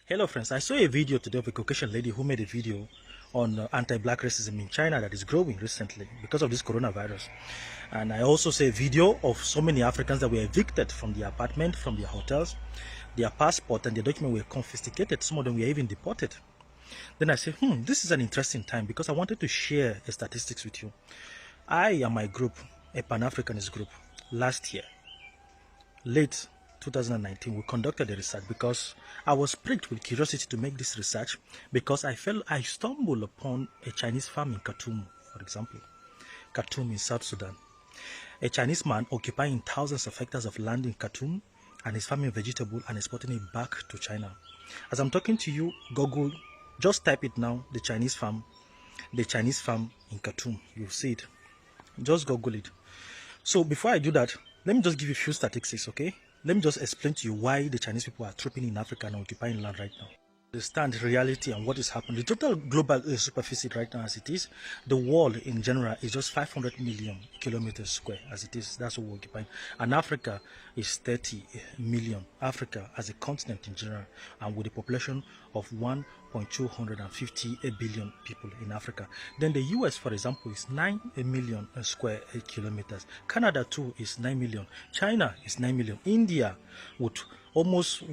Hello friends, I saw a video today of a Caucasian lady who made a video on anti-black racism in China that is growing recently because of this coronavirus. And I also saw a video of so many Africans that were evicted from their apartment, from their hotels. Their passport and their document were confiscated. Some of them were even deported. Then I said, this is an interesting time because I wanted to share the statistics with you. I and my group, a Pan-Africanist group, last year, late 2019, we conducted a research because I was pricked with curiosity to make this research because I stumbled upon a Chinese farm in Khartoum, for example, Khartoum in South Sudan. A Chinese man occupying thousands of hectares of land in Khartoum and is farming vegetable and exporting it back to China. As I'm talking to you, Google, just type it now, the Chinese farm in Khartoum. You'll see it. Just Google it. So before I do that, let me just give you a few statistics, okay? Let me just explain to you why the Chinese people are trooping in Africa and occupying land right now. Understand reality and what is happening. The total global superficie right now as it is, the world in general is just 500 million kilometers square as it is. That's what we're occupying. And Africa is 30 million. Africa as a continent in general, and with a population of 1.250 billion people in Africa. Then the US, for example, is 9 million square kilometers. Canada too is 9 million. China is 9 million. India with almost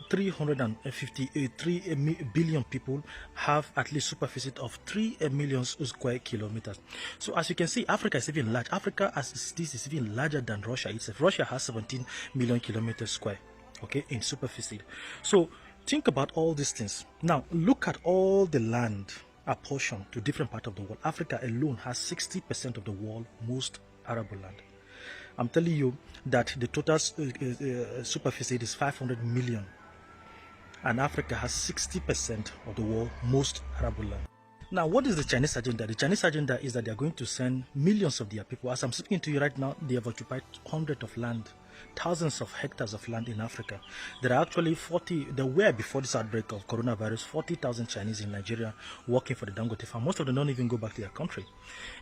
353 billion people have at least superficie of 3 million square kilometers. So as you can see, Africa is even large. Africa as this is even larger than Russia itself. Russia has 17 million kilometers square, okay, in superficie. So think about all these things. Now look at all the land apportioned to different parts of the world. Africa alone has 60% of the world most arable land. I'm telling you that the total superficie is 500 million. And Africa has 60% of the world most arable land. Now, what is the Chinese agenda? The Chinese agenda is that they are going to send millions of their people. As I'm speaking to you right now, they have occupied hundreds of land, thousands of hectares of land in Africa. There are actually there were before this outbreak of coronavirus, 40,000 Chinese in Nigeria working for the Dangote farm. Most of them don't even go back to their country.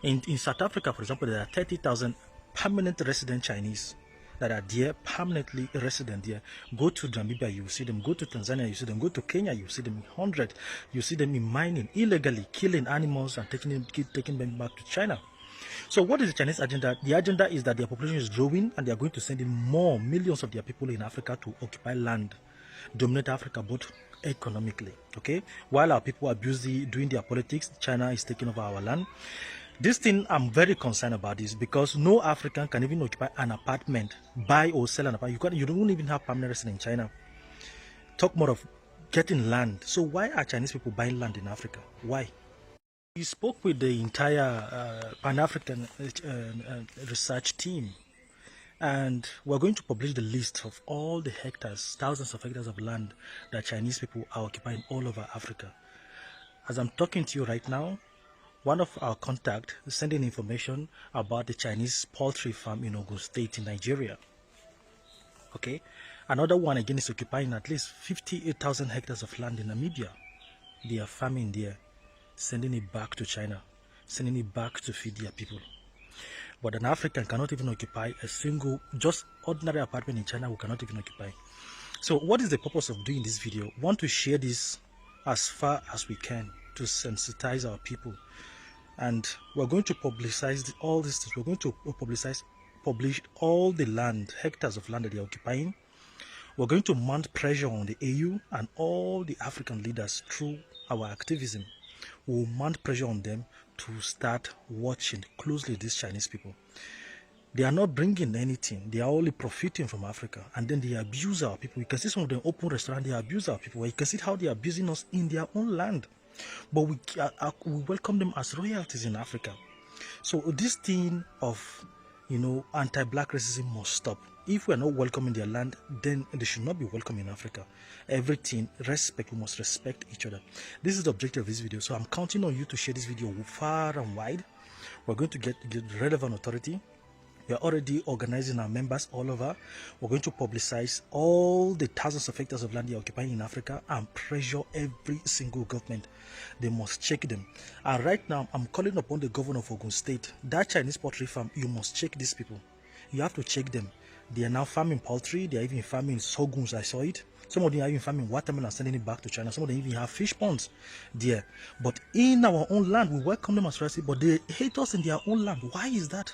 In South Africa, for example, there are 30,000 permanent resident Chinese that are there, permanently resident there. Go to Namibia, you see them. Go to Tanzania, you see them. Go to Kenya, you see them in 100. You see them in mining, illegally killing animals and taking them back to China. So what is the Chinese agenda? The agenda is that their population is growing and they are going to send in more millions of their people in Africa to occupy land, dominate Africa both economically, okay? While our people are busy doing their politics, China is taking over our land. This thing, I'm very concerned about this because no African can even occupy an apartment, buy or sell an apartment. You don't even have permanent residence in China. Talk more of getting land. So why are Chinese people buying land in Africa? Why? We spoke with the entire Pan-African research team, and we're going to publish the list of all the hectares, thousands of hectares of land that Chinese people are occupying all over Africa. As I'm talking to you right now, one of our contacts is sending information about the Chinese poultry farm in Ogun State in Nigeria. Okay, another one again is occupying at least 58,000 hectares of land in Namibia. They are farming there, sending it back to China, sending it back to feed their people. But an African cannot even occupy a single, just ordinary apartment in China, we cannot even occupy. So what is the purpose of doing this video? We want to share this as far as we can to sensitize our people. And we're going to publicize all these things. We're going to publish all the land, hectares of land that they're occupying. We're going to mount pressure on the AU and all the African leaders through our activism. We'll mount pressure on them to start watching closely these Chinese people. They are not bringing anything. They are only profiting from Africa. And then they abuse our people. You can see some of them open restaurants, they abuse our people. You can see how they are abusing us in their own land. But we welcome them as royalties in Africa. So this thing of, anti-black racism must stop. If we are not welcoming their land, then they should not be welcome in Africa. Everything, respect, we must respect each other. This is the objective of this video. So I'm counting on you to share this video far and wide. We're going to get relevant authority. We are already organizing our members all over. We're going to publicize all the thousands of hectares of land they are occupying in Africa and pressure every single government. They must check them. And right now, I'm calling upon the governor of Ogun State. That Chinese poultry farm, you must check these people. You have to check them. They are now farming poultry. They are even farming sorghums. I saw it. Some of them are even farming watermelon and sending it back to China. Some of them even have fish ponds there. But in our own land, we welcome them as residents, but they hate us in their own land. Why is that?